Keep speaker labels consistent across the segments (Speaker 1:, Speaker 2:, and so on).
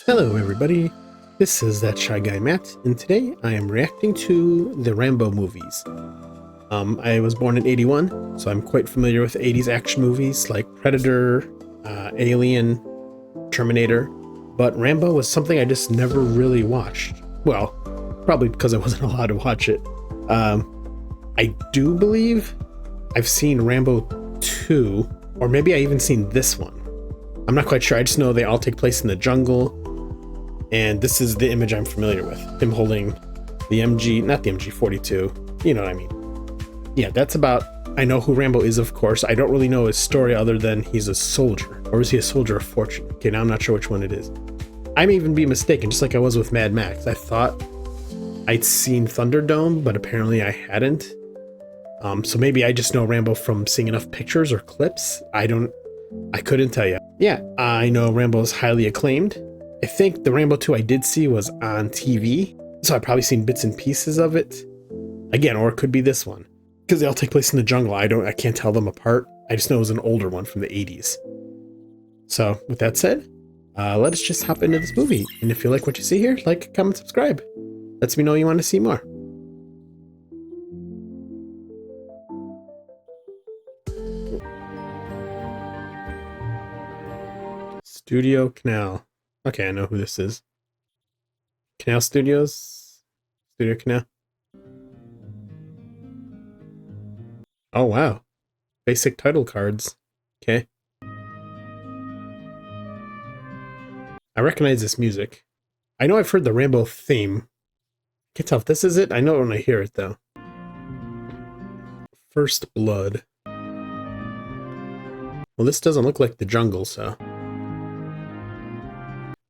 Speaker 1: Hello everybody, this is That Shy Guy Matt, and today I am reacting to the Rambo movies. I was born in 81, so I'm quite familiar with 80s action movies like Predator, Alien, Terminator, but Rambo was something I just never really watched. Well, probably because I wasn't allowed to watch it. I do believe I've seen Rambo 2, or maybe I even seen this one. I'm not quite sure, I just know they all take place in the jungle. And this is the image I'm familiar with. Him holding the MG, not the MG42, you know what I mean. Yeah, that's about, I know who Rambo is, of course. I don't really know his story other than he's a soldier. Or is he a soldier of fortune? Okay, now I'm not sure which one it is. I may even be mistaken, just like I was with Mad Max. I thought I'd seen Thunderdome, but apparently I hadn't. So maybe I just know Rambo from seeing enough pictures or clips. I couldn't tell you. Yeah, I know Rambo is highly acclaimed. I think the Rambo 2 I did see was on TV, so I've probably seen bits and pieces of it. Again, or it could be this one. Because they all take place in the jungle, I can't tell them apart. I just know it was an older one from the 80s. So, with that said, let us just hop into this movie. And if you like what you see here, like, comment, subscribe. Lets me know you want to see more. Studio Canal. Okay, I know who this is. Canal Studios? Studio Canal. Oh, wow. Basic title cards. Okay. I recognize this music. I know I've heard the Rambo theme. Can't tell if this is it. I know it when I hear it, though. First Blood. Well, this doesn't look like the jungle, so...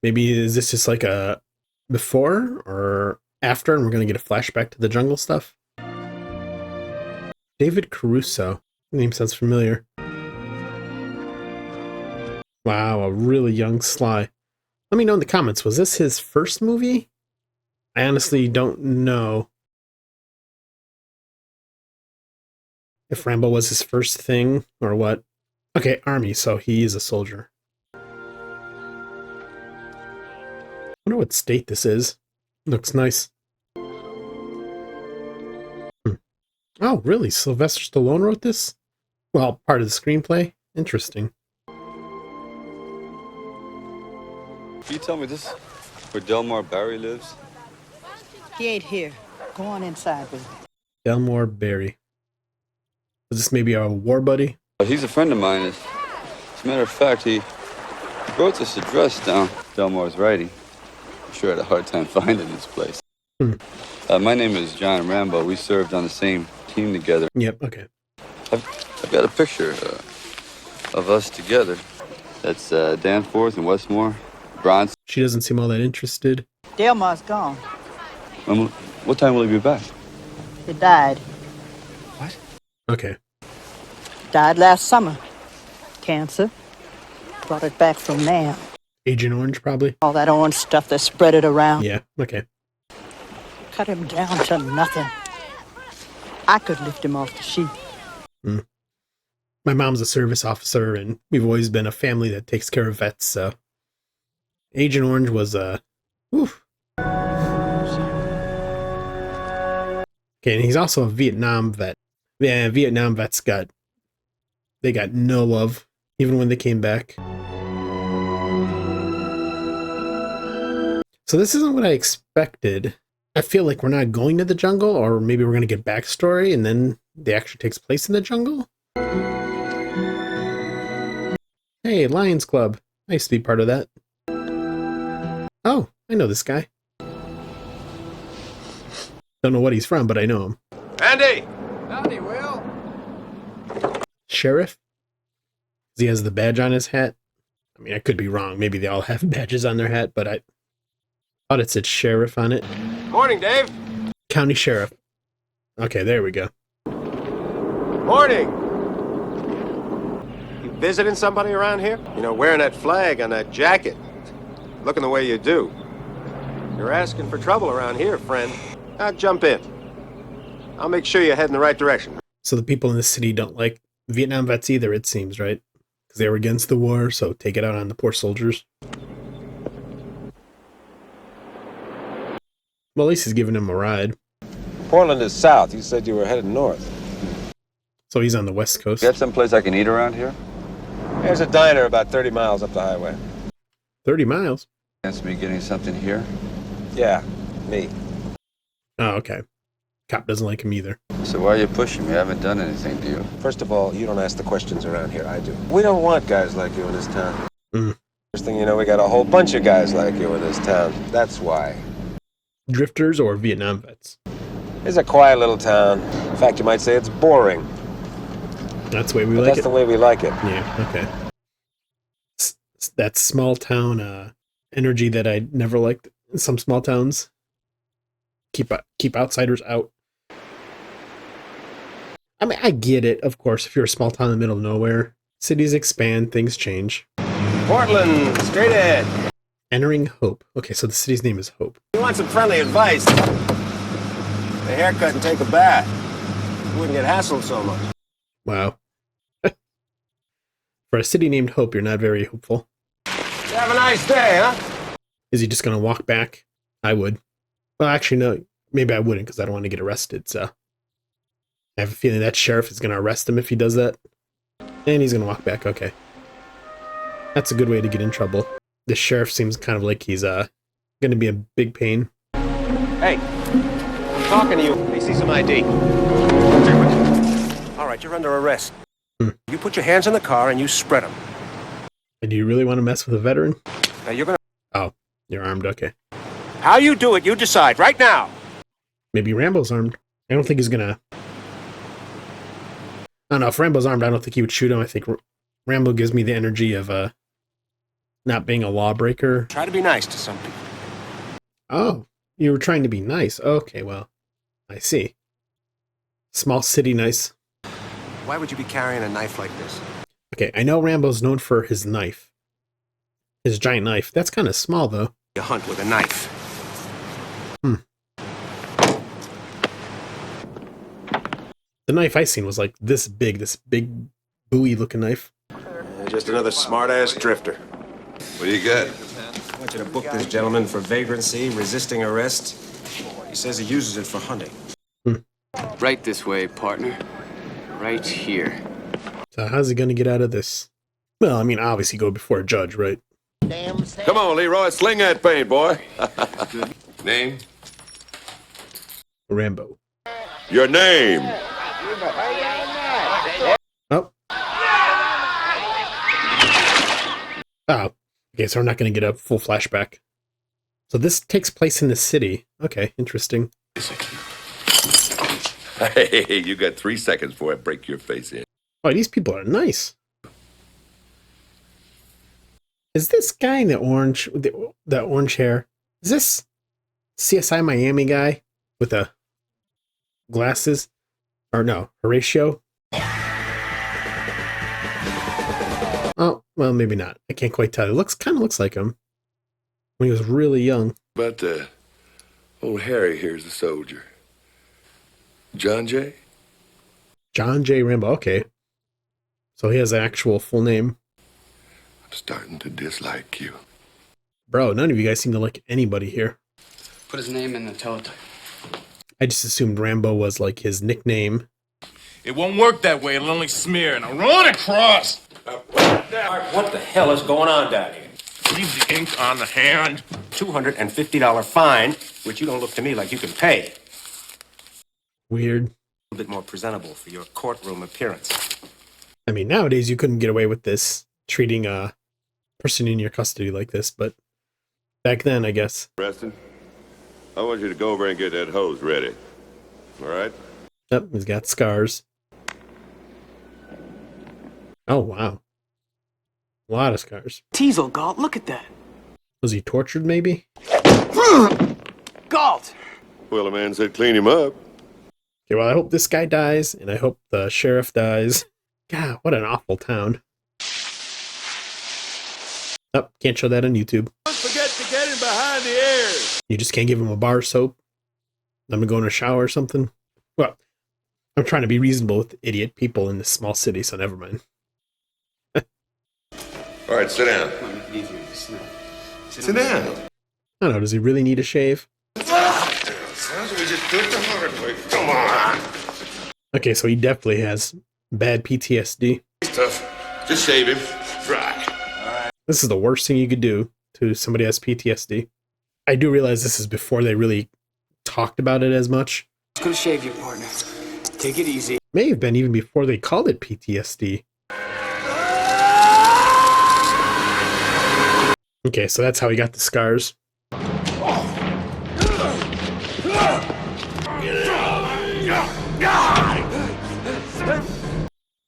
Speaker 1: Maybe is this just like a before or after, and we're going to get a flashback to the jungle stuff? David Caruso. Name sounds familiar. Wow, a really young Sly. Let me know in the comments, was this his first movie? I honestly don't know if Rambo was his first thing or what. Okay, Army, so he is a soldier. I wonder what state this is. Looks nice. Oh, really? Sylvester Stallone wrote this? Well, part of the screenplay? Interesting.
Speaker 2: Can you tell me this where Delmar Barry lives?
Speaker 3: He ain't here. Go on inside with me.
Speaker 1: Delmar Barry. Was this maybe our war buddy?
Speaker 2: He's a friend of mine. As a matter of fact, he wrote this address down. Delmar's writing. Sure had a hard time finding this place. My name is John Rambo. We served on the same team together.
Speaker 1: Yep, okay.
Speaker 2: I've got a picture of us together. That's Danforth and Westmore, Bronson.
Speaker 1: She doesn't seem all that interested.
Speaker 3: Delmar's gone.
Speaker 2: What time will he be back?
Speaker 3: He died.
Speaker 2: What?
Speaker 1: Okay.
Speaker 3: Died last summer. Cancer. Brought it back from Nam.
Speaker 1: Agent Orange, probably?
Speaker 3: All that orange stuff that spread it around.
Speaker 1: Yeah, okay.
Speaker 3: Cut him down to nothing. I could lift him off the sheet.
Speaker 1: My mom's a service officer, and we've always been a family that takes care of vets, so... Agent Orange was, oof. Okay, and he's also a Vietnam vet. Yeah, Vietnam vets got no love, even when they came back. So this isn't what I expected. I feel like we're not going to the jungle, or maybe we're going to get backstory, and then the action takes place in the jungle? Hey, Lions Club. I used to be part of that. Oh, I know this guy. Don't know what he's from, but I know him.
Speaker 4: Andy! Howdy, Will.
Speaker 1: Sheriff? He has the badge on his hat. I mean, I could be wrong. Maybe they all have badges on their hat, but I thought it said sheriff on it.
Speaker 4: Morning, Dave.
Speaker 1: County sheriff. Okay, there we go.
Speaker 4: Morning. You visiting somebody around here? You know, wearing that flag on that jacket. Looking the way you do. You're asking for trouble around here, friend. Now jump in. I'll make sure you head in the right direction.
Speaker 1: So the people in the city don't like Vietnam vets either, it seems, right? Because they were against the war, so take it out on the poor soldiers. Well, at least he's giving him a ride.
Speaker 4: Portland is south. You said you were headed north.
Speaker 1: So he's on the west coast.
Speaker 2: Got someplace I can eat around here?
Speaker 4: There's a diner about 30 miles up the highway.
Speaker 1: 30 miles?
Speaker 2: Chance of me getting something here?
Speaker 4: Yeah, me.
Speaker 1: Oh, okay. Cop doesn't like him either.
Speaker 2: So why are you pushing me? I haven't done anything to you.
Speaker 4: First of all, you don't ask the questions around here. I do. We don't want guys like you in this town. First thing you know, we got a whole bunch of guys like you in this town. That's why.
Speaker 1: Drifters or Vietnam vets?
Speaker 4: It's a quiet little town. In fact, you might say it's boring.
Speaker 1: That's the way we
Speaker 4: But
Speaker 1: like
Speaker 4: that's
Speaker 1: it.
Speaker 4: the way we like it.
Speaker 1: Yeah, okay. That small town energy that I never liked in some small towns. Keep outsiders out. I mean, I get it, of course, if you're a small town in the middle of nowhere. Cities expand, things change.
Speaker 4: Portland, straight ahead.
Speaker 1: Entering Hope. Okay, so the city's name is Hope.
Speaker 4: You want some friendly advice? A haircut and take a bath. You wouldn't get hassled so much.
Speaker 1: Wow. For a city named Hope, you're not very hopeful.
Speaker 4: You have a nice day, huh?
Speaker 1: Is he just going to walk back? I would. Well, actually, no. Maybe I wouldn't because I don't want to get arrested, so. I have a feeling that sheriff is going to arrest him if he does that. And he's going to walk back. Okay. That's a good way to get in trouble. The sheriff seems kind of like he's going to be a big pain.
Speaker 4: Hey, I'm talking to you. Let me see some ID. All right, you're under arrest. You put your hands in the car and you spread them.
Speaker 1: And do you really want to mess with a veteran?
Speaker 4: Now you're gonna...
Speaker 1: Oh, you're armed. Okay.
Speaker 4: How you do it, you decide right now.
Speaker 1: Maybe Rambo's armed. I don't think he's going to... I don't know. If Rambo's armed, I don't think he would shoot him. I think Rambo gives me the energy of not being a lawbreaker.
Speaker 4: Try to be nice to some people.
Speaker 1: Oh, you were trying to be nice. Okay, well, I see. Small city nice.
Speaker 4: Why would you be carrying a knife like this?
Speaker 1: Okay, I know Rambo's known for his knife. His giant knife. That's kind of small, though.
Speaker 4: You hunt with a knife.
Speaker 1: The knife I seen was like this big Bowie-looking knife.
Speaker 4: Just another smart-ass drifter.
Speaker 2: What do you got?
Speaker 4: I want you to book this gentleman for vagrancy, resisting arrest. He says he uses it for hunting.
Speaker 5: Right this way, partner. Right here.
Speaker 1: So how's he gonna get out of this? Well, I mean, obviously go before a judge, right?
Speaker 6: Come on, Leroy, sling that paint, boy. Name?
Speaker 1: Rambo.
Speaker 6: Your name?
Speaker 1: Oh. Oh. Okay, so we're not gonna get a full flashback. So this takes place in the city. Okay, interesting.
Speaker 6: Hey, you got 3 seconds before I break your face in.
Speaker 1: Oh, these people are nice. Is this guy in the orange, the orange hair? Is this CSI Miami guy with the glasses? Or no, Horatio? Oh, well, maybe not. I can't quite tell. It kind of looks like him when he was really young.
Speaker 6: But old Harry here's the soldier. John J?
Speaker 1: John J. Rambo. Okay. So he has an actual full name.
Speaker 6: I'm starting to dislike you.
Speaker 1: Bro, none of you guys seem to like anybody here.
Speaker 5: Put his name in the teletype.
Speaker 1: I just assumed Rambo was like his nickname.
Speaker 7: It won't work that way. It'll only smear. Now run across.
Speaker 4: What the hell is going on down here?
Speaker 7: Leave the ink on the hand.
Speaker 4: $250 fine, which you don't look to me like you can pay.
Speaker 1: Weird.
Speaker 4: A little bit more presentable for your courtroom appearance.
Speaker 1: I mean, nowadays you couldn't get away with this, treating a person in your custody like this, but back then, I guess.
Speaker 6: Preston, I want you to go over and get that hose ready. All right?
Speaker 1: Yep, he's got scars. Oh, wow. A lot of scars.
Speaker 5: Teasel, Galt, look at that.
Speaker 1: Was he tortured, maybe?
Speaker 5: Galt!
Speaker 6: Well, the man said clean him up.
Speaker 1: Okay, well, I hope this guy dies, and I hope the sheriff dies. God, what an awful town. Oh, can't show that on YouTube.
Speaker 6: Don't forget to get him behind the ears.
Speaker 1: You just can't give him a bar of soap? Let him go in a shower or something? Well, I'm trying to be reasonable with idiot people in this small city, so never mind.
Speaker 6: All right, sit down. Sit down.
Speaker 1: I don't know, does he really need a shave?
Speaker 6: do it the hard way. Come on.
Speaker 1: Okay, so he definitely has bad PTSD.
Speaker 6: It's tough. Just shave him. Dry.
Speaker 1: This is the worst thing you could do to somebody who has PTSD. I do realize this is before they really talked about it as much.
Speaker 5: It's gonna shave you, partner. Take it easy.
Speaker 1: May have been even before they called it PTSD. Okay, so that's how he got the scars.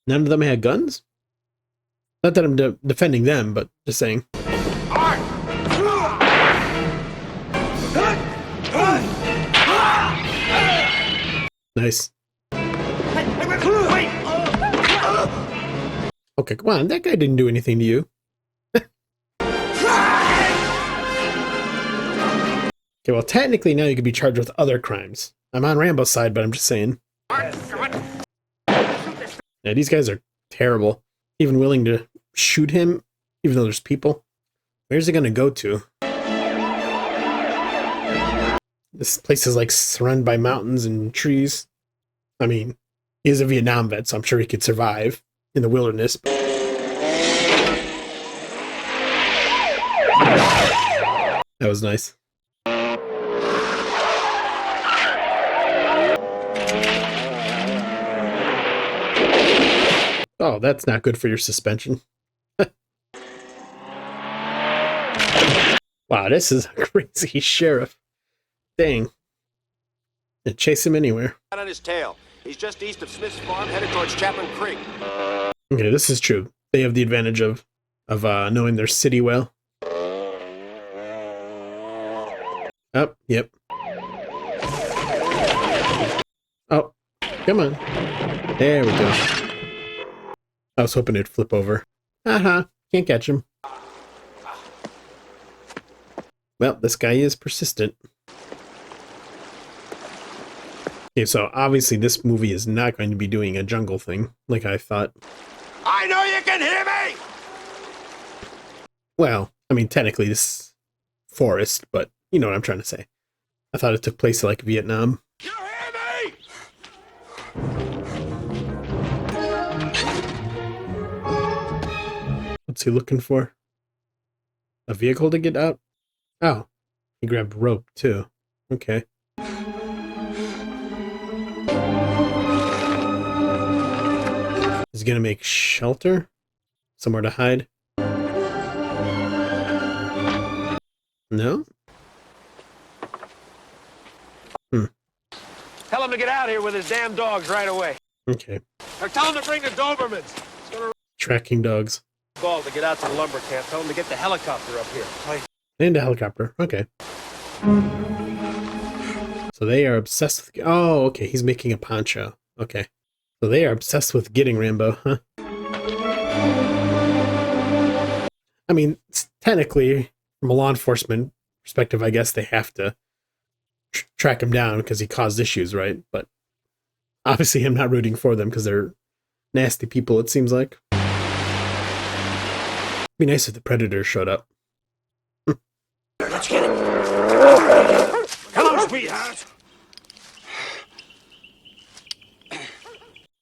Speaker 1: None of them had guns? Not that I'm defending them, but just saying. Nice. Okay, come on. That guy didn't do anything to you. Okay, well, technically now you could be charged with other crimes. I'm on Rambo's side, but I'm just saying. Yeah, these guys are terrible. Even willing to shoot him, even though there's people. Where's it gonna go to? This place is like surrounded by mountains and trees. I mean, he is a Vietnam vet, so I'm sure he could survive in the wilderness. That was nice. Oh, that's not good for your suspension. Wow, this is a crazy sheriff. Dang. And chase him anywhere.
Speaker 4: Out on his tail. He's just east of Smith's farm, headed towards Chapman Creek.
Speaker 1: Okay, this is true. They have the advantage of knowing their city well. Oh, yep. Oh, come on. There we go. I was hoping it'd flip over. Haha, can't catch him. Well, this guy is persistent. Okay, so obviously this movie is not going to be doing a jungle thing, like I thought.
Speaker 4: I know you can hear me!
Speaker 1: Well, I mean, technically this is forest, but you know what I'm trying to say. I thought it took place like Vietnam.
Speaker 4: You hear me?
Speaker 1: What's he looking for? A vehicle to get out? Oh, he grabbed rope too. Okay. He's gonna make shelter? Somewhere to hide? No?
Speaker 4: Tell him to get out here with his damn dogs right away.
Speaker 1: Okay.
Speaker 4: Or tell him to bring the Dobermans. He's gonna
Speaker 1: Tracking dogs.
Speaker 4: call to get out to the lumber camp. Tell him to get the helicopter up here.
Speaker 1: And a helicopter. Okay. So they are obsessed with... Oh, okay. He's making a poncho. Okay. So they are obsessed with getting Rambo, huh? I mean, technically, from a law enforcement perspective, I guess they have to track him down because he caused issues, right? But obviously I'm not rooting for them because they're nasty people, it seems like. It'd be nice if the Predator showed up.
Speaker 4: Let's get him. Come on, sweetheart.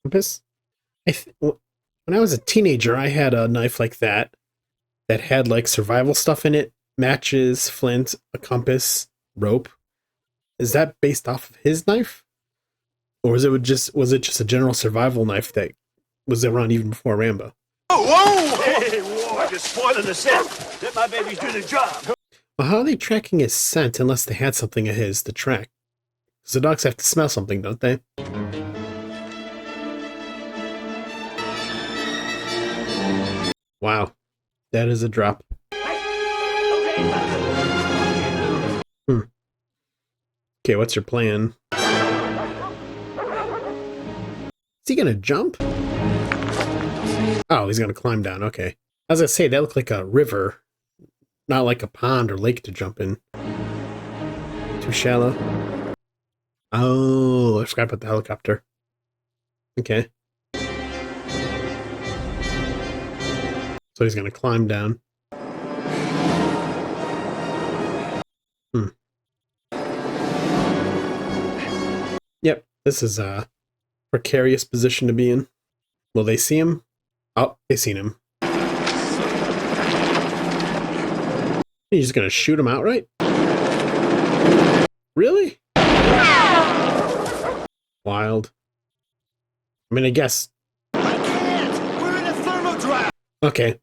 Speaker 1: Compass? When I was a teenager, I had a knife like that had like survival stuff in it. Matches, flint, a compass, rope. Is that based off of his knife? Or was it just a general survival knife that was around even before Rambo?
Speaker 4: Whoa! Hey, whoa, you're spoiling the scent. Let my babies do the job.
Speaker 1: Well, how are they tracking his scent unless they had something of his to track? Because the dogs have to smell something, don't they? Wow. That is a drop. Okay, what's your plan? Is he gonna jump? Oh, he's gonna climb down, okay. As I say, that looked like a river, not like a pond or lake to jump in. Too shallow. Oh, I forgot about the helicopter. Okay. So he's gonna climb down. Yep, this is a precarious position to be in. Will they see him? Oh, they seen him. You're just gonna shoot him outright? Really? Wild. I mean, I guess.
Speaker 7: I can't! We're in a thermodrive!
Speaker 1: Okay.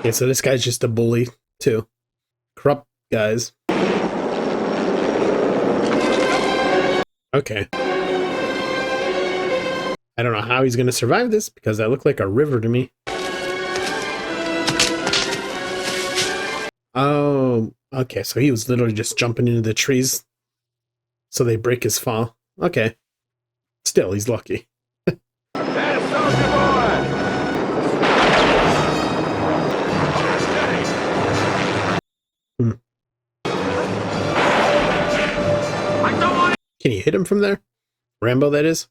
Speaker 1: Yeah, so this guy's just a bully, too. Corrupt guys. Okay. I don't know how he's gonna survive this, because that looked like a river to me. Oh, okay, so he was literally just jumping into the trees so they break his fall. Okay. Still, he's lucky. Hmm. Can you hit him from there? Rambo, that is?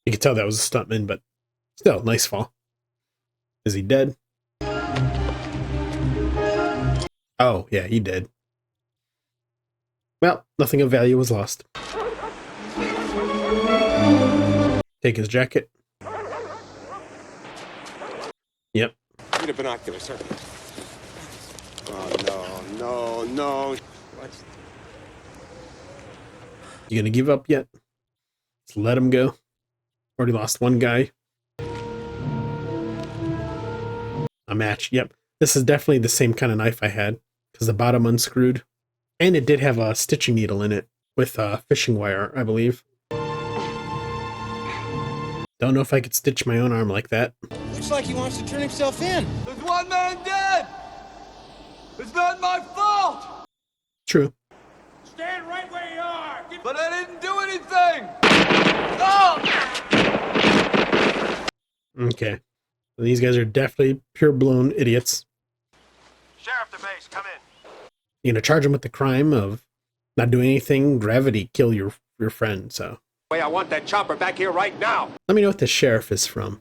Speaker 1: You could tell that was a stuntman, but still, nice fall. Is he dead? Oh, yeah, he did. Well, nothing of value was lost. Take his jacket. Yep.
Speaker 4: Need a binocular, sir. Oh, no.
Speaker 1: You gonna give up yet? Just let him go. Already lost one guy. A match. Yep. This is definitely the same kind of knife I had, because the bottom unscrewed. And it did have a stitching needle in it with fishing wire, I believe. Don't know if I could stitch my own arm like that.
Speaker 5: Looks like he wants to turn himself in.
Speaker 7: There's one man dead! It's not my fault!
Speaker 1: True.
Speaker 7: Stand right where you are! But I didn't do anything! Oh!
Speaker 1: Okay. So these guys are definitely pure-blown idiots.
Speaker 4: Sheriff to base, come in.
Speaker 1: You're gonna charge him with the crime of not doing anything, gravity kill your friend, so.
Speaker 4: Wait, I want that chopper back here right now.
Speaker 1: Let me know what the sheriff is from.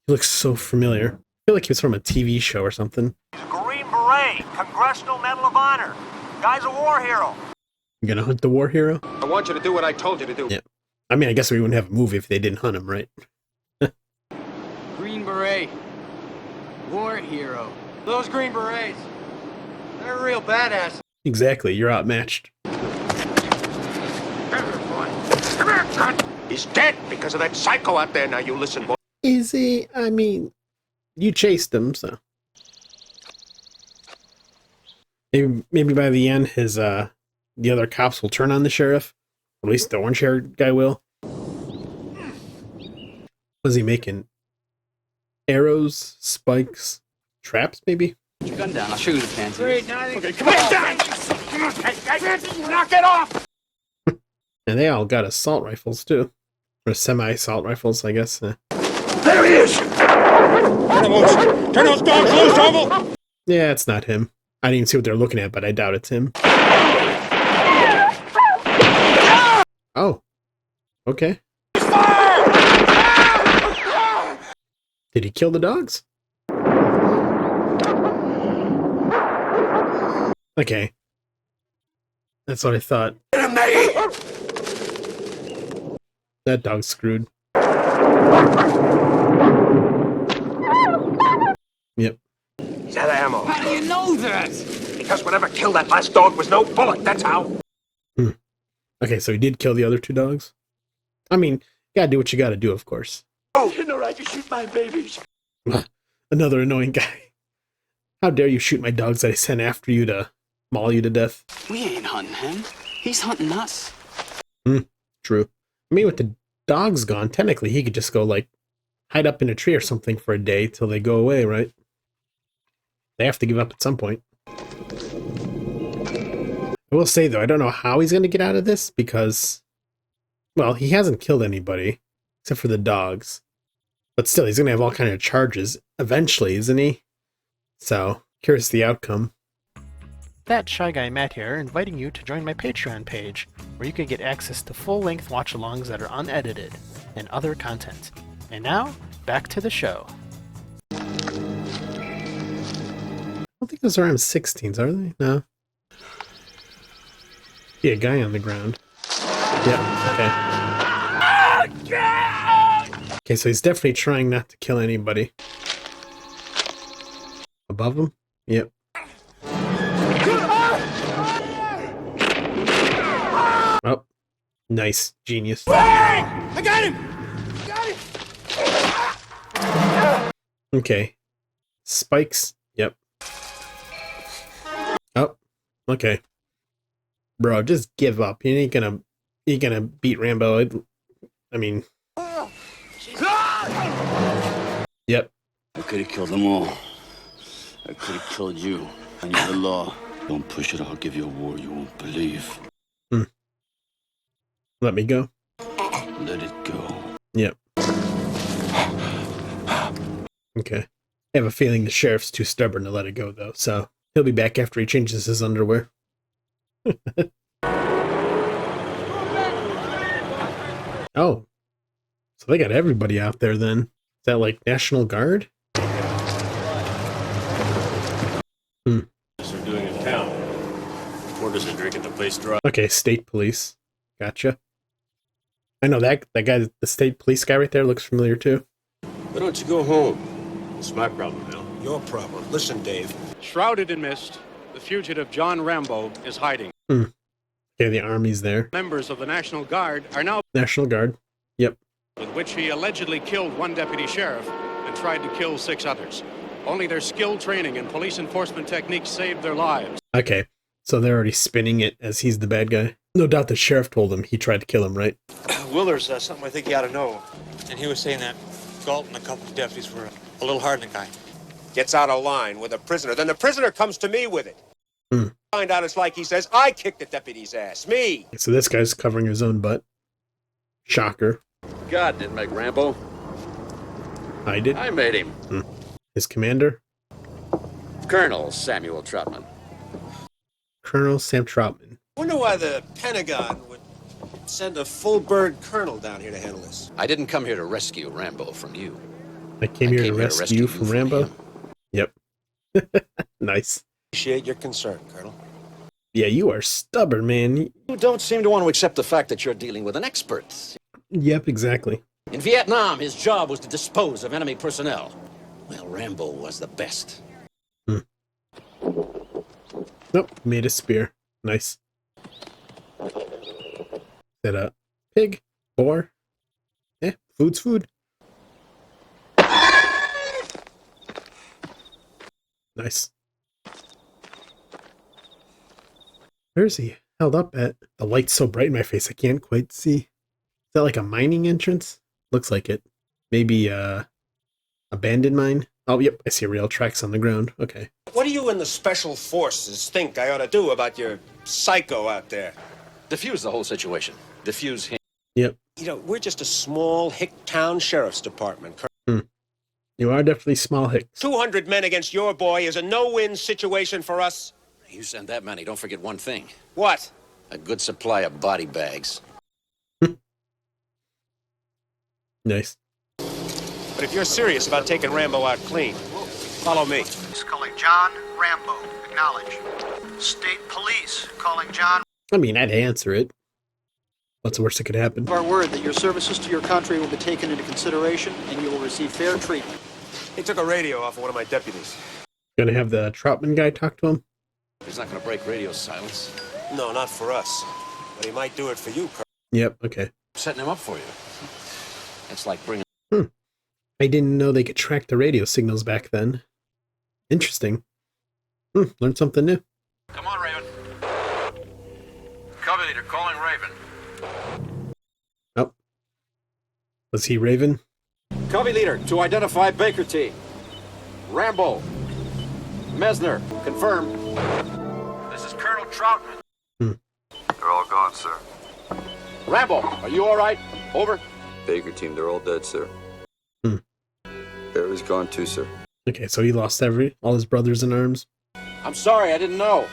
Speaker 1: He looks so familiar. I feel like he was from a TV show or something.
Speaker 8: He's a Green Beret, Congressional Medal of Honor. Guy's a war hero.
Speaker 1: You gonna hunt the war hero?
Speaker 4: I want you to do what I told you to do.
Speaker 1: Yeah. I mean, I guess we wouldn't have a movie if they didn't hunt him, right?
Speaker 5: Green Beret. War hero. Those Green Berets. They're real badass.
Speaker 1: Exactly, you're outmatched.
Speaker 4: Come here, cunt. He's dead because of that psycho out there. Now you listen, boy.
Speaker 1: Is he? I mean, you chased him, so. Maybe by the end, his the other cops will turn on the sheriff. Or at least the orange-haired guy will. Was he making arrows, spikes, traps, maybe?
Speaker 5: Put your gun down. I'll show you the fancy.
Speaker 7: Great, now okay, come on down! Knock it off!
Speaker 1: And they all got assault rifles, too. Or semi-assault rifles, I guess.
Speaker 7: There he is! Turn those dogs loose, Orville!
Speaker 1: Yeah, it's not him. I didn't even see what they're looking at, but I doubt it's him. Oh. Okay. Did he kill the dogs? Okay. That's what I thought. That dog's screwed. Yep.
Speaker 4: He's out of ammo.
Speaker 5: How do you know that?
Speaker 4: Because whatever killed that last dog was no bullet, that's how.
Speaker 1: Okay, so he did kill the other two dogs? I mean, you gotta do what you gotta do, of course.
Speaker 7: Oh, you know right to shoot my babies.
Speaker 1: Another annoying guy. How dare you shoot my dogs that I sent after you to maul you to death?
Speaker 5: We ain't hunting him. He's hunting us.
Speaker 1: True. I mean, with the dogs gone, technically he could just go, like, hide up in a tree or something for a day till they go away, right? They have to give up at some point. I will say, though, I don't know how he's going to get out of this because, well, he hasn't killed anybody except for the dogs. But still, he's going to have all kinds of charges eventually, isn't he? So, curious the outcome.
Speaker 9: That Shy Guy Matt here, inviting you to join my Patreon page, where you can get access to full-length watch-alongs that are unedited, and other content. And now, back to the show.
Speaker 1: I don't think those are M16s, are they? No. Yeah, a guy on the ground. Yeah, okay. Okay, so he's definitely trying not to kill anybody. Above him? Yep. Oh, nice. Genius.
Speaker 7: I got him!
Speaker 1: Okay. Spikes. Yep. Oh, okay. Bro, just give up. You ain't gonna beat Rambo. I mean. Yep.
Speaker 2: I could have killed them all. I could have killed you. I knew the law. Don't push it, I'll give you a war you won't believe.
Speaker 1: Let me go.
Speaker 2: Let it go.
Speaker 1: Yep. Okay. I have a feeling the sheriff's too stubborn to let it go, though, so he'll be back after he changes his underwear. Oh. So they got everybody out there, then. Is that like National Guard?
Speaker 10: They're doing in town. Orders are drinking the place dry.
Speaker 1: Okay, state police. Gotcha. I know that guy, the state police guy right there, looks familiar too.
Speaker 10: Why don't you go home? It's my problem now.
Speaker 4: Your problem. Listen, Dave.
Speaker 11: Shrouded in mist, the fugitive John Rambo is hiding.
Speaker 1: Okay, the army's there.
Speaker 11: Members of the National Guard are now...
Speaker 1: National Guard. Yep.
Speaker 11: ...with which he allegedly killed one deputy sheriff and tried to kill 6 others. Only their skilled training and police enforcement techniques saved their lives.
Speaker 1: Okay, so they're already spinning it as he's the bad guy. No doubt the sheriff told him he tried to kill him, right?
Speaker 5: Will, there's something I think you ought to know. And he was saying that Galt and a couple of deputies were a little hard on the guy.
Speaker 4: Gets out of line with a prisoner. Then the prisoner comes to me with it. Find out it's like he says, I kicked the deputy's ass. Me.
Speaker 1: So this guy's covering his own butt. Shocker.
Speaker 12: God didn't make Rambo.
Speaker 1: I did?
Speaker 12: I made him.
Speaker 1: His commander?
Speaker 12: Colonel Samuel Troutman.
Speaker 1: Colonel Sam Troutman.
Speaker 4: Wonder why the Pentagon would send a full-bird colonel down here to handle this.
Speaker 12: I didn't come here to rescue Rambo from you.
Speaker 1: I came here to rescue you from Rambo? Yep. Nice.
Speaker 4: Appreciate your concern, Colonel.
Speaker 1: Yeah, you are stubborn, man.
Speaker 12: You don't seem to want to accept the fact that you're dealing with an expert.
Speaker 1: Yep, exactly.
Speaker 12: In Vietnam, his job was to dispose of enemy personnel. Well, Rambo was the best.
Speaker 1: Nope, made a spear. Nice. Is that a pig? Boar? Food's food. Nice. Where is he held up at? The light's so bright in my face I can't quite see. Is that like a mining entrance? Looks like it. Maybe abandoned mine? Oh, yep, I see rail tracks on the ground. Okay.
Speaker 4: What do you and the special forces think I ought to do about your psycho out there?
Speaker 12: Diffuse the whole situation. Diffuse him.
Speaker 1: Yep.
Speaker 4: You know, we're just a small hick town sheriff's department.
Speaker 1: You are definitely small hicks.
Speaker 4: 200 men against your boy is a no-win situation for us.
Speaker 12: You send that many, don't forget one thing.
Speaker 4: What?
Speaker 12: A good supply of body bags.
Speaker 1: Nice.
Speaker 4: But if you're serious about taking Rambo out clean, follow me.
Speaker 8: Calling John Rambo. Acknowledge. State police calling John.
Speaker 1: I mean, I'd answer it. What's the worst that could happen?
Speaker 13: Our word that your services to your country will be taken into consideration and you will receive fair treatment.
Speaker 4: He took a radio off of one of my deputies.
Speaker 1: Gonna have the Troutman guy talk to him?
Speaker 12: He's not gonna break radio silence.
Speaker 4: No, not for us. But he might do it for you, Colonel.
Speaker 1: Yep, okay.
Speaker 12: I'm setting him up for you. It's like bringing...
Speaker 1: I didn't know they could track the radio signals back then. Interesting. Learned something new.
Speaker 12: Come on, Raven. Cover leader calling Raven.
Speaker 1: Oh. Was he Raven?
Speaker 5: Covey leader to identify Baker T. Rambo. Mesner. Confirm.
Speaker 8: This is Colonel Troutman.
Speaker 2: They're all gone, sir.
Speaker 5: Rambo, are you all right? Over.
Speaker 2: Baker team, they're all dead, sir. Barry's gone too, sir.
Speaker 1: Okay, so he lost all his brothers in arms.
Speaker 5: I'm sorry, I didn't know.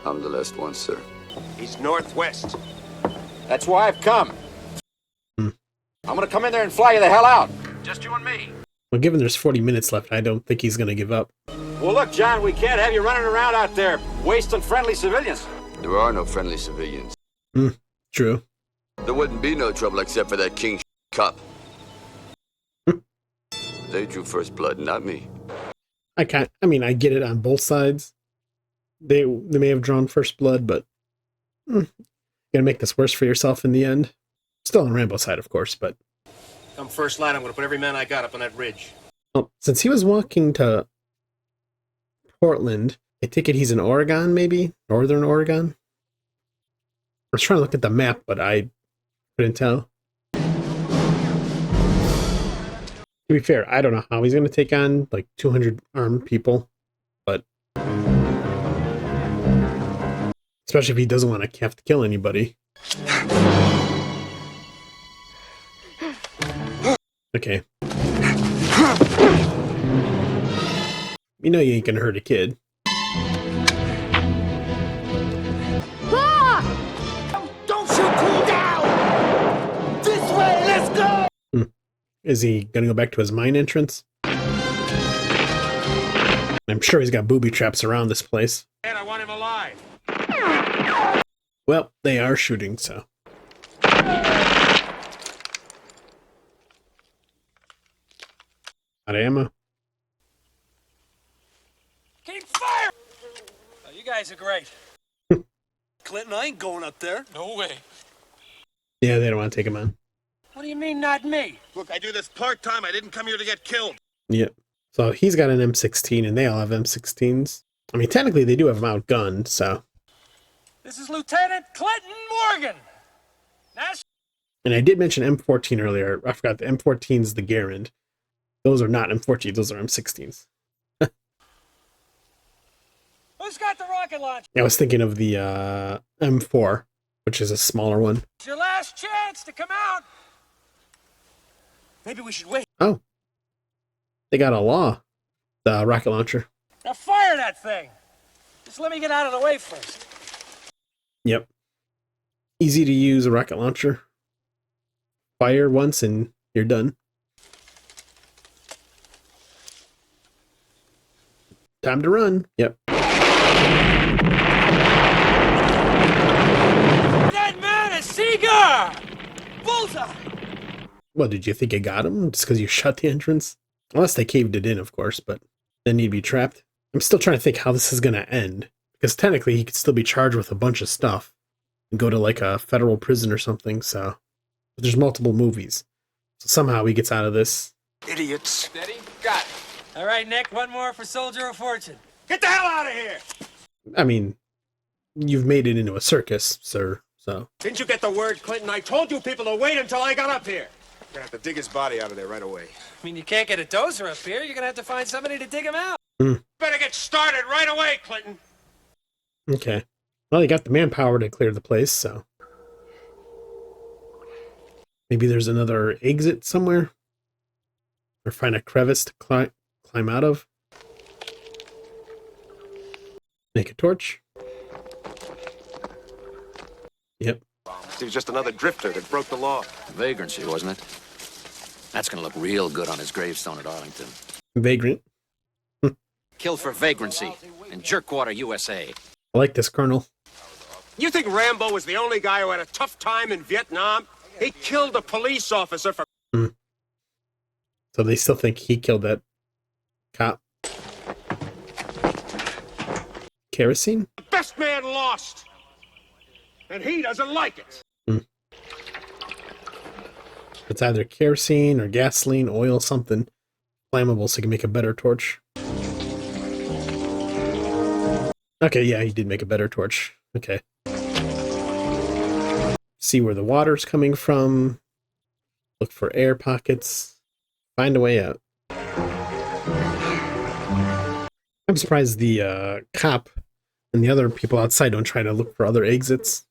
Speaker 2: I'm the last one, sir.
Speaker 4: He's northwest.
Speaker 5: That's why I've come. I'm I'm gonna come in there and fly you the hell out.
Speaker 8: Just you and me.
Speaker 1: Well, given there's 40 minutes left, I don't think he's going to give up.
Speaker 5: Well, look, John, we can't have you running around out there wasting friendly civilians.
Speaker 2: There are no friendly civilians.
Speaker 1: True.
Speaker 2: There wouldn't be no trouble except for that king cop. They drew first blood, not me.
Speaker 1: I get it on both sides. They may have drawn first blood, but you're gonna make this worse for yourself in the end. Still on Rambo's side, of course, but
Speaker 5: Come first light, I'm gonna put every man I got up on that ridge.
Speaker 1: well, since he was walking to Portland, I take it he's in Oregon, maybe? Northern Oregon? I was trying to look at the map, but I couldn't tell. To be fair, I don't know how he's going to take on like 200 armed people, but especially if he doesn't want to have to kill anybody. Okay. You know you ain't gonna hurt a kid.
Speaker 7: Don't you cool down! This way, let's go!
Speaker 1: Is he gonna go back to his mine entrance? I'm sure he's got booby traps around this place.
Speaker 11: And I want him alive.
Speaker 1: Well, they are shooting, so. Out of ammo.
Speaker 5: Keep fire! Oh, you guys are great. Clinton, I ain't going up there. No way.
Speaker 1: Yeah, they don't want to take him on.
Speaker 5: What do you mean, not me?
Speaker 7: Look, I do this part-time. I didn't come here to get killed.
Speaker 1: Yep. So he's got an M16 and they all have M16s. I mean, technically they do have them outgunned, so.
Speaker 5: This is Lieutenant Clinton Morgan.
Speaker 1: And I did mention M14 earlier. I forgot the M14's the Garand. Those are not M14s, those are M16s.
Speaker 5: Who's got the rocket launcher?
Speaker 1: I was thinking of the M4, which is a smaller one.
Speaker 5: It's your last chance to come out. Maybe we should wait.
Speaker 1: Oh. They got a law. The rocket launcher.
Speaker 5: Now fire that thing. Just let me get out of the way first.
Speaker 1: Yep. Easy to use a rocket launcher. Fire once and you're done. Time to run. Yep.
Speaker 5: That man is Seeger! Bullseye!
Speaker 1: Well, did you think you got him just because you shut the entrance? Unless they caved it in, of course, but then he'd be trapped. I'm still trying to think how this is going to end. Because technically he could still be charged with a bunch of stuff and go to like a federal prison or something, so. But there's multiple movies. So somehow he gets out of this.
Speaker 7: Idiots.
Speaker 5: Steady? Got it. All right, Nick, one more for Soldier of Fortune. Get the hell out of here!
Speaker 1: I mean, you've made it into a circus, sir, so.
Speaker 11: Didn't you get the word, Clinton? I told you people to wait until I got up here.
Speaker 4: We're gonna have to dig his body out of there right away.
Speaker 5: I mean, you can't get a dozer up here. You're gonna have to find somebody to dig him out.
Speaker 11: Better get started right away, Clinton.
Speaker 1: Okay. Well, you got the manpower to clear the place, so. Maybe there's another exit somewhere? Or find a crevice to climb out of? Make a torch? Yep.
Speaker 4: He was just another drifter that broke the law.
Speaker 12: Vagrancy, wasn't it? That's gonna look real good on his gravestone at Arlington.
Speaker 1: Vagrant.
Speaker 12: Killed for vagrancy in Jerkwater, USA.
Speaker 1: I like this, Colonel.
Speaker 4: You think Rambo was the only guy who had a tough time in Vietnam? He killed a police officer for...
Speaker 1: So they still think he killed that cop. Kerosene?
Speaker 4: The best man lost! And he doesn't like it!
Speaker 1: It's either kerosene or gasoline, oil, something flammable so he can make a better torch. Okay, yeah, he did make a better torch. Okay. See where the water's coming from. Look for air pockets. Find a way out. I'm surprised the cop and the other people outside don't try to look for other exits.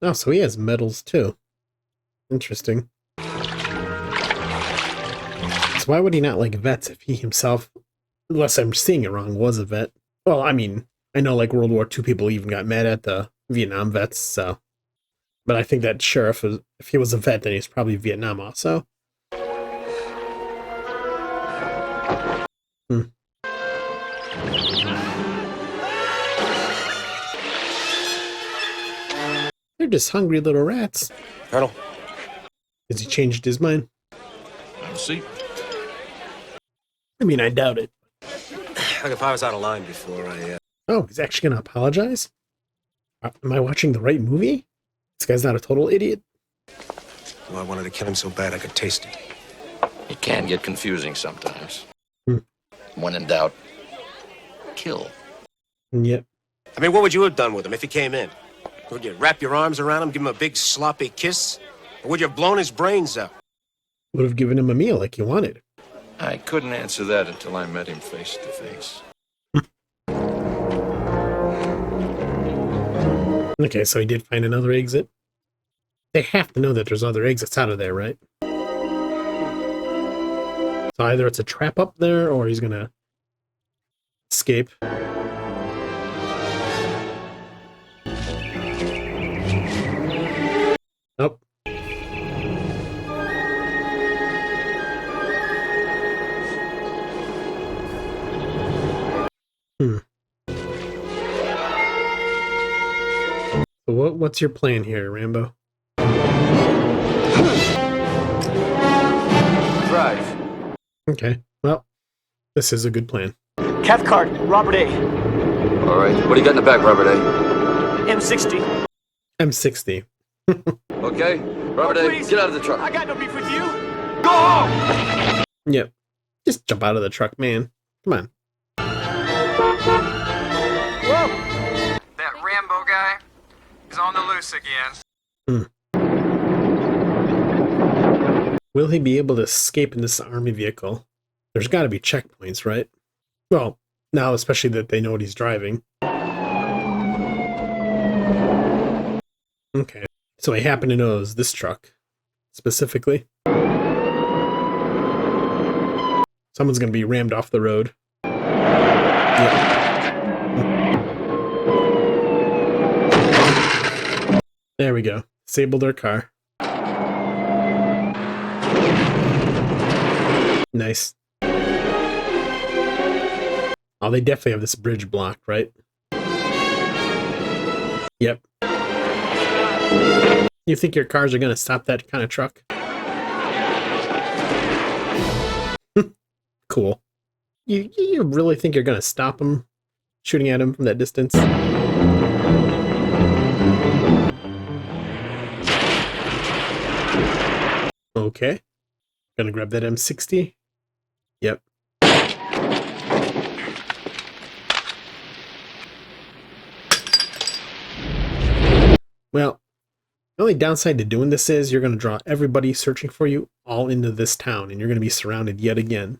Speaker 1: Oh, so he has medals too. Interesting. So why would he not like vets if he himself, unless I'm seeing it wrong, was a vet? Well, I mean, I know like World War II people even got mad at the Vietnam vets, so But I think that sheriff, if he was a vet, then he's probably Vietnam also. They're just hungry little rats.
Speaker 4: Colonel.
Speaker 1: Has he changed his mind?
Speaker 7: Have a seat.
Speaker 1: I mean, I doubt it.
Speaker 4: Like if I was out of line before I...
Speaker 1: Oh, he's actually going to apologize? Am I watching the right movie? This guy's not a total idiot.
Speaker 4: Well, I wanted to kill him so bad I could taste it.
Speaker 12: It can get confusing sometimes.
Speaker 1: Hmm.
Speaker 12: When in doubt, kill.
Speaker 1: Yep.
Speaker 4: I mean, what would you have done with him if he came in? Would you wrap your arms around him, give him a big sloppy kiss? Or would you have blown his brains out?
Speaker 1: Would have given him a meal like he wanted.
Speaker 7: I couldn't answer that until I met him face to face.
Speaker 1: Okay, so he did find another exit. They have to know that there's other exits out of there, right? So either it's a trap up there, or he's gonna escape. Nope. So what's your plan here, Rambo?
Speaker 2: Drive.
Speaker 1: Okay, well, this is a good plan.
Speaker 5: Cathcart, Robert A.
Speaker 2: All right. What do you got in the back, Robert A?
Speaker 5: M60.
Speaker 1: M60.
Speaker 2: Okay. Robert A,
Speaker 5: please.
Speaker 2: get out of the truck.
Speaker 5: I got no beef with you.
Speaker 2: Go home!
Speaker 1: Yep. Just jump out of the truck, man. Come on.
Speaker 5: Whoa!
Speaker 14: That Rambo guy is on the loose again.
Speaker 1: Will he be able to escape in this army vehicle? There's got to be checkpoints, right? Well, now especially that they know what he's driving. Okay. So he happened to know this truck, specifically. Someone's going to be rammed off the road. Yeah. There we go. Disabled their car. Nice. Oh, they definitely have this bridge blocked, right? Yep. You think your cars are going to stop that kind of truck? Cool. You really think you're going to stop them shooting at him from that distance? Okay. Gonna grab that M60. Yep. Well, the only downside to doing this is you're going to draw everybody searching for you all into this town, and you're going to be surrounded yet again.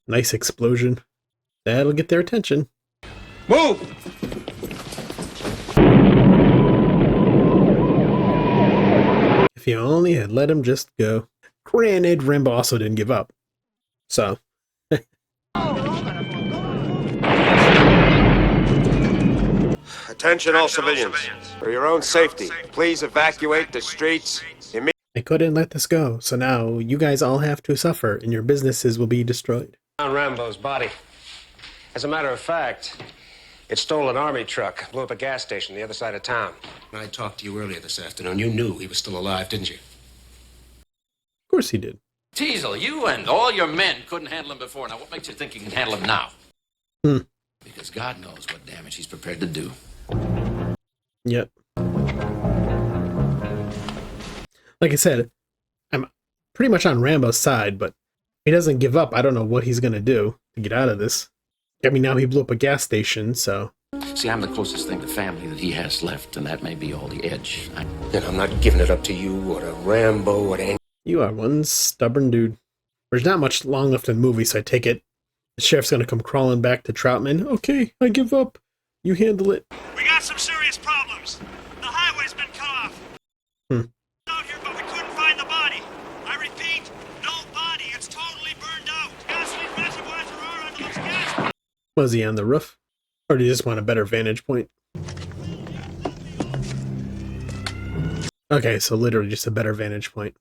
Speaker 1: Nice explosion. That'll get their attention.
Speaker 7: Move!
Speaker 1: If you only had let him just go. Granted, Rambo also didn't give up. So.
Speaker 4: Attention all civilians. For your own safety, please evacuate the streets immediately.
Speaker 1: I couldn't let this go, so now you guys all have to suffer and your businesses will be destroyed.
Speaker 4: Found Rambo's body. As a matter of fact, it stole an army truck, blew up a gas station the other side of town.
Speaker 15: When I talked to you earlier this afternoon, you knew he was still alive, didn't you?
Speaker 1: Of course he did.
Speaker 12: Teasel, you and all your men couldn't handle him before. Now, what makes you think you can handle him now? Because God knows what damage he's prepared to do.
Speaker 1: Yep. Like I said, I'm pretty much on Rambo's side, but if he doesn't give up, I don't know what he's going to do to get out of this. I mean, now he blew up a gas station, so...
Speaker 12: See, I'm the closest thing to family that he has left, and that may be all the edge.
Speaker 15: And I'm not giving it up to you or to Rambo or to any...
Speaker 1: You are one stubborn dude. There's not much long left in the movie, so I take it the sheriff's going to come crawling back to Troutman. Okay, I give up. You handle it.
Speaker 5: We got some serious problems. The highway's been cut off. Out here, but we couldn't find the body. I repeat, no body. It's totally burned out. Gasoline
Speaker 1: Was he on the roof? Or do you just want a better vantage point? Okay, so literally just a better vantage point.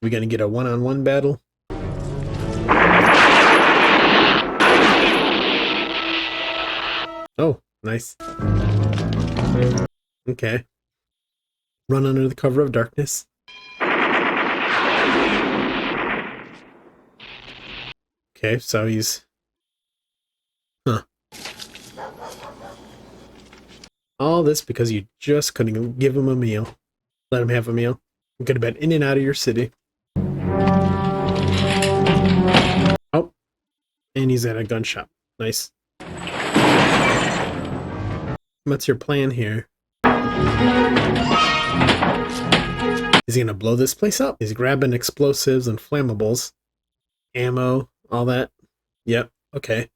Speaker 1: We gonna get a one-on-one battle? Oh, nice. Okay. Run under the cover of darkness. Okay, so he's... Huh. All this because you just couldn't give him a meal. Let him have a meal. You could have been in and out of your city. Oh. And he's at a gun shop. Nice. What's your plan here? Is he gonna blow this place up? He's grabbing explosives and flammables. Ammo, all that. Yep, okay.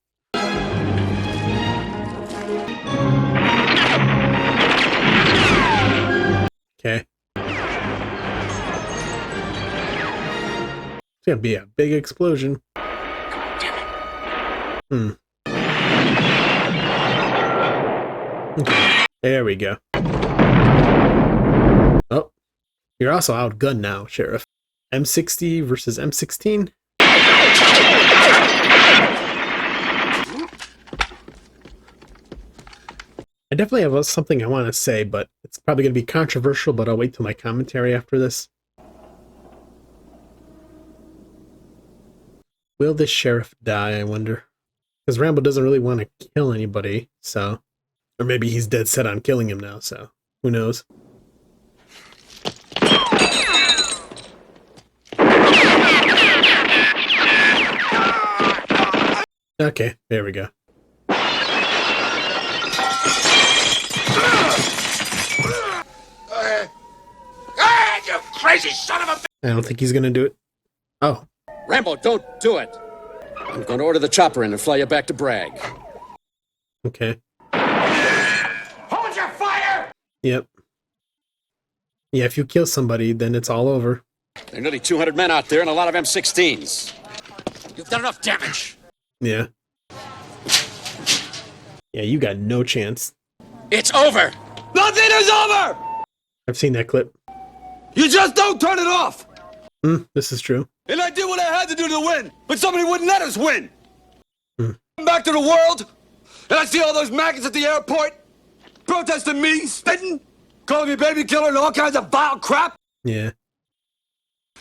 Speaker 1: Okay. It's gonna be a big explosion. Okay, there we go. Oh, you're also outgunned now, Sheriff. M60 versus M16? I definitely have something I want to say, but it's probably going to be controversial, but I'll wait till my commentary after this. Will this sheriff die, I wonder? Because Rambo doesn't really want to kill anybody, so... Or maybe he's dead set on killing him now, so... Who knows? Okay, there we go.
Speaker 7: You crazy son of a...
Speaker 1: I don't think he's gonna do it. Oh.
Speaker 15: Rambo, don't do it. I'm going to order the chopper in and fly you back to Bragg.
Speaker 1: Okay.
Speaker 7: Hold your fire!
Speaker 1: Yep. Yeah, if you kill somebody, then it's all over.
Speaker 15: There are nearly 200 men out there and a lot of M16s. You've done enough damage.
Speaker 1: Yeah. Yeah, you got no chance.
Speaker 15: It's over!
Speaker 7: Nothing is over!
Speaker 1: I've seen that clip.
Speaker 7: You just don't turn it off!
Speaker 1: This is true.
Speaker 7: And I did what I had to do to win, but somebody wouldn't let us win! Come back to the world, and I see all those maggots at the airport, protesting me, spitting, calling me baby killer and all kinds of vile crap!
Speaker 1: Yeah.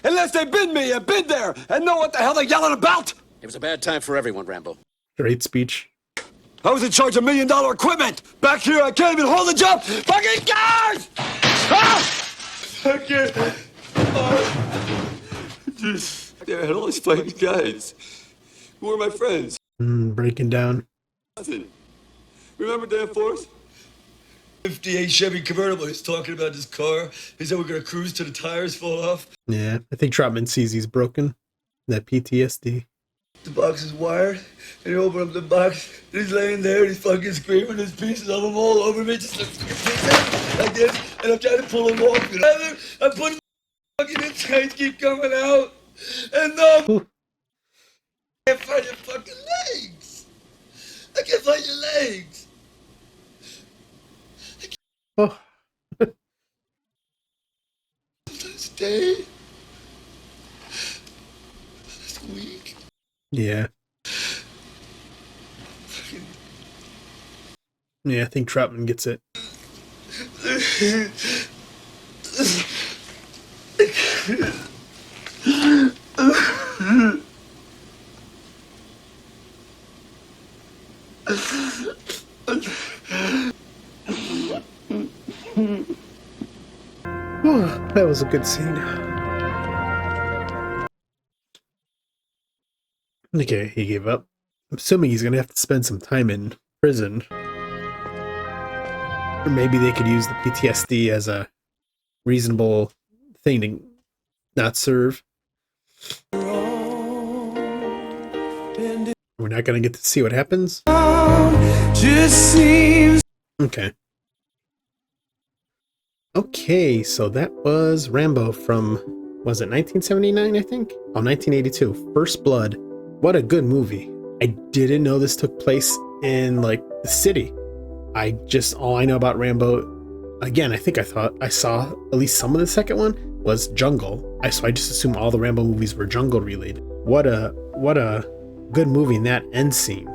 Speaker 7: Unless they've been me and been there and know what the hell they're yelling about!
Speaker 15: It was a bad time for everyone, Rambo.
Speaker 1: Great speech.
Speaker 7: I was in charge of $1 million equipment! Back here, I can't even hold a job! Fucking guys! Ah! I can't... I had all these fighting guys who were my friends.
Speaker 1: Breaking down.
Speaker 7: Nothing. Remember Dan Forrest? 58 Chevy convertible. He's talking about his car. He said we're gonna cruise till the tires fall off.
Speaker 1: Yeah, I think Trotman sees he's broken. That PTSD.
Speaker 7: The box is wired, and he opened up the box, and he's laying there, and he's fucking screaming. There's pieces of him all over me, just like this, and I'm trying to pull him off. You know? I'm putting fucking the chains keep coming out, and no, I can't find your fucking legs. I can't find your legs.
Speaker 1: Oh.
Speaker 7: Stay. This week.
Speaker 1: Yeah. Yeah, I think Trotman gets it. Oh, that was a good scene. Okay, he gave up. I'm assuming he's gonna have to spend some time in prison. Or maybe they could use the PTSD as a reasonable thing to not serve. We're not gonna get to see what happens. Okay. Okay, so that was Rambo from, was it 1979, I think? Oh, 1982. First Blood. what a good movie. I didn't know this took place in like the city. All I know about Rambo, again, I thought I saw at least some of the second one was jungle. So I just assumed all the Rambo movies were jungle related. What a good movie in that end scene.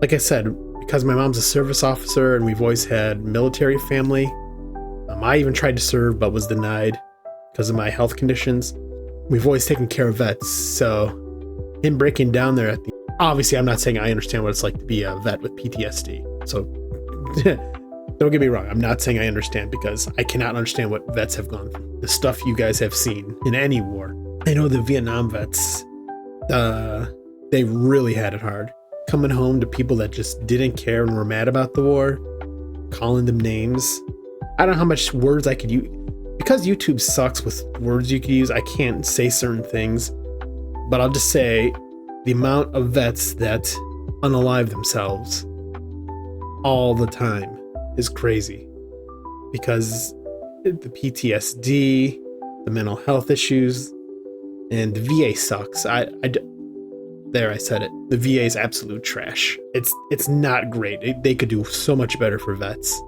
Speaker 1: Like I said, because my mom's a service officer and we've always had military family. I even tried to serve but was denied because of my health conditions. We've always taken care of vets, so him breaking down there at the... Obviously, I'm not saying I understand what it's like to be a vet with PTSD, so don't get me wrong. I'm not saying I understand because I cannot understand what vets have gone through. The stuff you guys have seen in any war. I know the Vietnam vets, they really had it hard. Coming home to people that just didn't care and were mad about the war, calling them names. I don't know how much words I could use. Because YouTube sucks with words you could use, I can't say certain things. But I'll just say the amount of vets that unalive themselves all the time is crazy. Because the PTSD, the mental health issues, and the VA sucks. There, I said it. The VA is absolute trash. It's not great. They could do so much better for vets.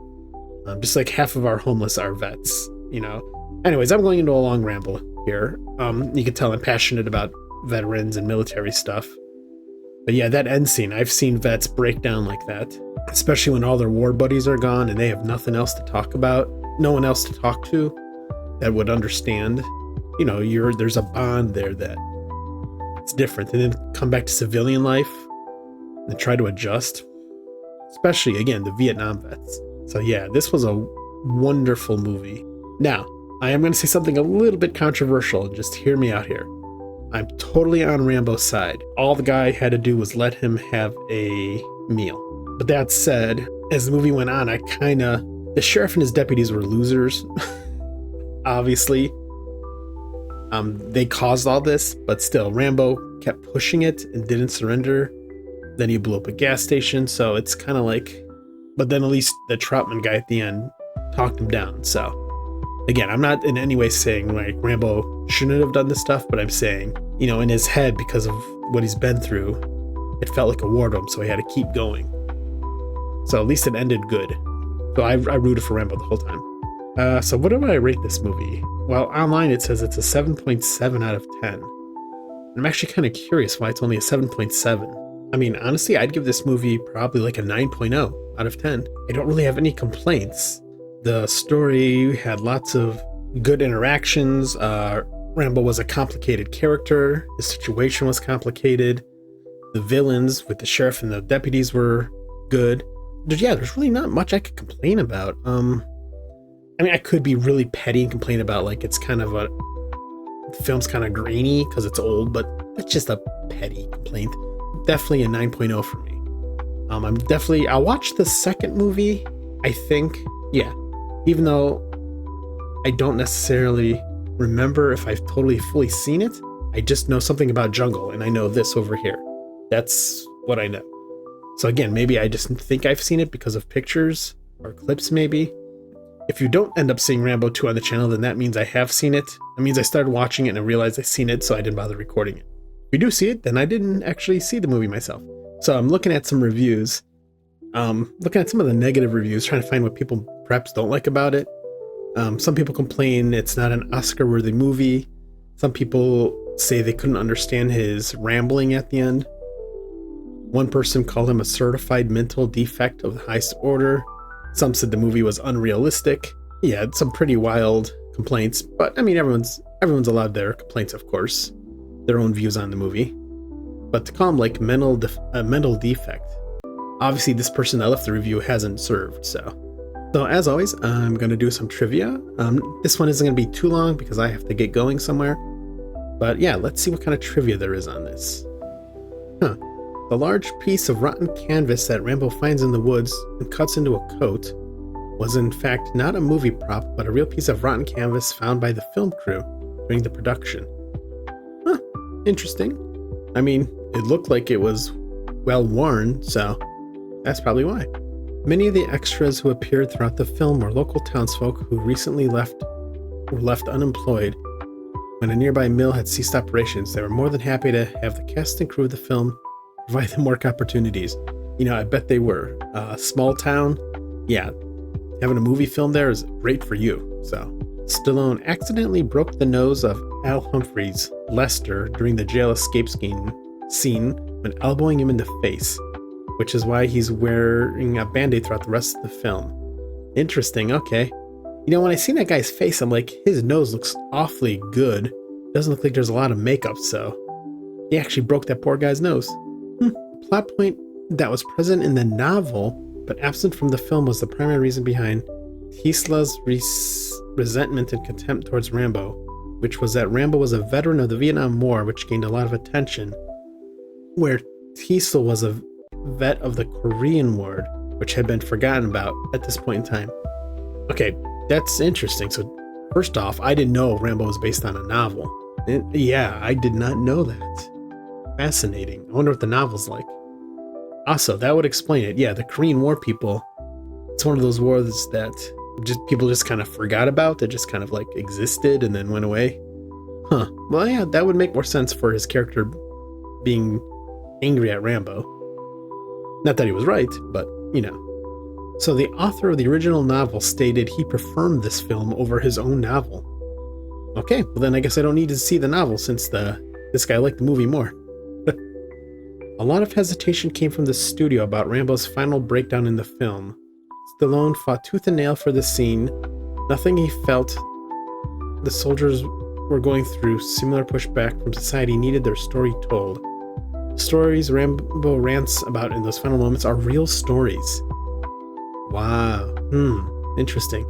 Speaker 1: Just like half of our homeless are vets, you know. Anyways, I'm going into a long ramble here. You can tell I'm passionate about veterans and military stuff. But yeah, that end scene, I've seen vets break down like that. Especially when all their war buddies are gone and they have nothing else to talk about. No one else to talk to that would understand. You know, there's a bond there that it's different. And then come back to civilian life and try to adjust. Especially, again, the Vietnam vets. So yeah, this was a wonderful movie. Now, I am going to say something a little bit controversial, and just hear me out here. I'm totally on Rambo's side. All the guy had to do was let him have a meal. But that said, as the movie went on, the sheriff and his deputies were losers. Obviously. They caused all this, but still, Rambo kept pushing it and didn't surrender. Then he blew up a gas station, so it's kind of like... But then at least the Troutman guy at the end talked him down, so... Again, I'm not in any way saying like Rambo shouldn't have done this stuff, but I'm saying, you know, in his head, because of what he's been through, it felt like a war to him, so he had to keep going. So at least it ended good. So I rooted for Rambo the whole time. So what do I rate this movie? Well, online it says it's a 7.7 out of 10. I'm actually kind of curious why it's only a 7.7. I mean, honestly, I'd give this movie probably like a 9.0 out of 10. I don't really have any complaints. The story had lots of good interactions. Rambo was a complicated character. His situation was complicated. The villains with the sheriff and the deputies were good. There's really not much I could complain about. I mean, I could be really petty and complain about like the film's kind of grainy because it's old, but that's just a petty complaint. Definitely a 9.0 for me. I'll watch the second movie, I think. Yeah. Even though I don't necessarily remember if I've totally fully seen it, I just know something about jungle, and I know this over here. That's what I know. So again, maybe I just think I've seen it because of pictures or clips maybe. If you don't end up seeing Rambo 2 on the channel, then that means I have seen it. That means I started watching it and I realized I've seen it, so I didn't bother recording it. If you do see it, then I didn't actually see the movie myself. So I'm looking at some reviews. Looking at some of the negative reviews, trying to find what people perhaps don't like about it. Some people complain it's not an Oscar-worthy movie. Some people say they couldn't understand his rambling at the end. One person called him a certified mental defect of the highest order. Some said the movie was unrealistic. Yeah, some pretty wild complaints, but I mean, everyone's allowed their complaints, of course, their own views on the movie. But to call him like a mental defect, obviously this person that left the review hasn't served. So as always, I'm going to do some trivia. This one isn't going to be too long because I have to get going somewhere. But yeah, let's see what kind of trivia there is on this. The large piece of rotten canvas that Rambo finds in the woods and cuts into a coat was in fact not a movie prop, but a real piece of rotten canvas found by the film crew during the production. Interesting. I mean, it looked like it was well worn, so that's probably why. Many of the extras who appeared throughout the film were local townsfolk who recently were left unemployed When a nearby mill had ceased operations, they were more than happy to have the cast and crew of the film provide them work opportunities. You know, I bet they were. Small town, yeah, having a movie filmed there is great for you. So, Stallone accidentally broke the nose of Al Humphreys, Lester, during the jail escape scene when elbowing him in the face, which is why he's wearing a band-aid throughout the rest of the film. Interesting, okay. You know, when I see that guy's face, I'm like, his nose looks awfully good. Doesn't look like there's a lot of makeup, so he actually broke that poor guy's nose. Plot point that was present in the novel, but absent from the film, was the primary reason behind Tesla's resentment and contempt towards Rambo, which was that Rambo was a veteran of the Vietnam War, which gained a lot of attention, where Tesla was a vet of the Korean War, which had been forgotten about at this point in time. Okay, that's interesting. So first off, I didn't know Rambo was based on a novel. And yeah, I did not know that. Fascinating. I wonder what the novel's like. Also, that would explain it. Yeah, the Korean War people, it's one of those wars that people just kind of forgot about, that just kind of like existed and then went away. Huh. Well, yeah, that would make more sense for his character being angry at Rambo. Not that he was right, but, you know. So the author of the original novel stated he preferred this film over his own novel. Okay, well then I guess I don't need to see the novel since this guy liked the movie more. A lot of hesitation came from the studio about Rambo's final breakdown in the film. Stallone fought tooth and nail for the scene. Nothing he felt the soldiers were going through similar pushback from society needed their story told. The stories Rambo rants about in those final moments are real stories. Wow. Interesting.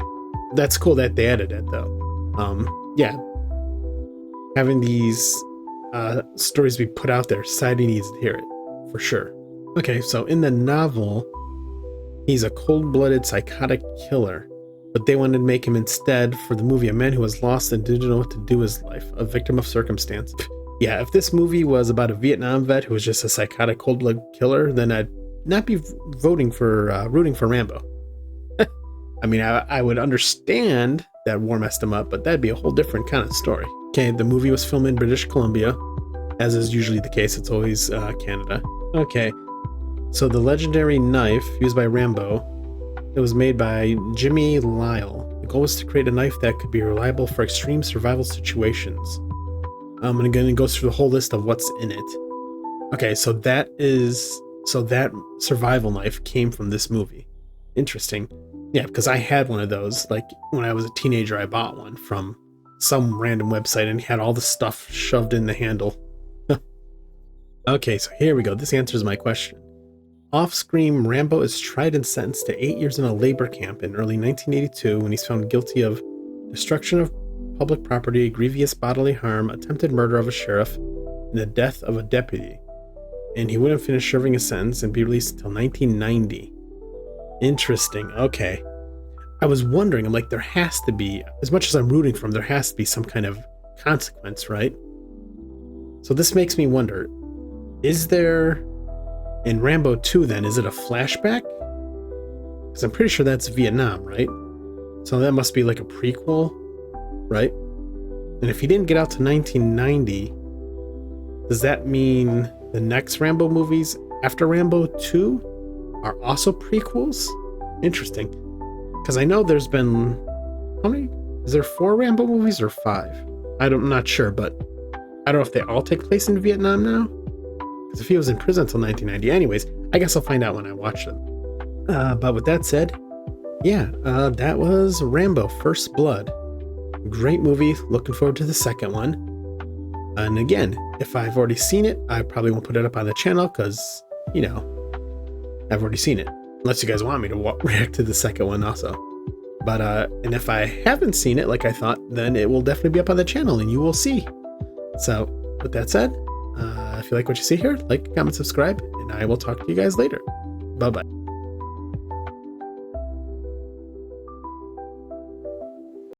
Speaker 1: That's cool that they added it though. Yeah. Having these stories be put out there, society needs to hear it. For sure. Okay, so in the novel, he's a cold-blooded psychotic killer, but they wanted to make him instead, for the movie, a man who was lost and didn't know what to do with his life, a victim of circumstance. Yeah, if this movie was about a Vietnam vet who was just a psychotic cold-blooded killer, then I'd not be rooting for Rambo. I mean, I would understand that war messed him up, but that'd be a whole different kind of story. Okay, the movie was filmed in British Columbia. As is usually the case, it's always Canada. Okay, so the legendary knife used by Rambo, it was made by Jimmy Lyle. The goal was to create a knife that could be reliable for extreme survival situations. And again, it goes through the whole list of what's in it. Okay, so that survival knife came from this movie. Interesting. Yeah, because I had one of those. Like, when I was a teenager, I bought one from some random website and had all the stuff shoved in the handle. Okay, so here we go. This answers my question. Off-screen, Rambo is tried and sentenced to 8 years in a labor camp in early 1982 when he's found guilty of destruction of public property, grievous bodily harm, attempted murder of a sheriff, and the death of a deputy. And he wouldn't finish serving his sentence and be released until 1990. Interesting. Okay. I was wondering, I'm like, there has to be, as much as I'm rooting for him, there has to be some kind of consequence, right? So this makes me wonder, is there, in Rambo 2 then, is it a flashback? Because I'm pretty sure that's Vietnam, right? So that must be like a prequel, right? And if he didn't get out to 1990, does that mean the next Rambo movies after Rambo 2 are also prequels? Interesting. Because I know there's been, how many? Is there 4 Rambo movies or 5? I'm not sure, but I don't know if they all take place in Vietnam now. Because if he was in prison until 1990, anyways, I guess I'll find out when I watch them. But with that said, yeah, that was Rambo: First Blood. Great movie. Looking forward to the second one. And again, if I've already seen it, I probably won't put it up on the channel because, you know, I've already seen it. Unless you guys want me to react to the second one also. But, and if I haven't seen it like I thought, then it will definitely be up on the channel and you will see. So, with that said, if you like what you see here, like, comment, subscribe, and I will talk to you guys later. Bye-bye.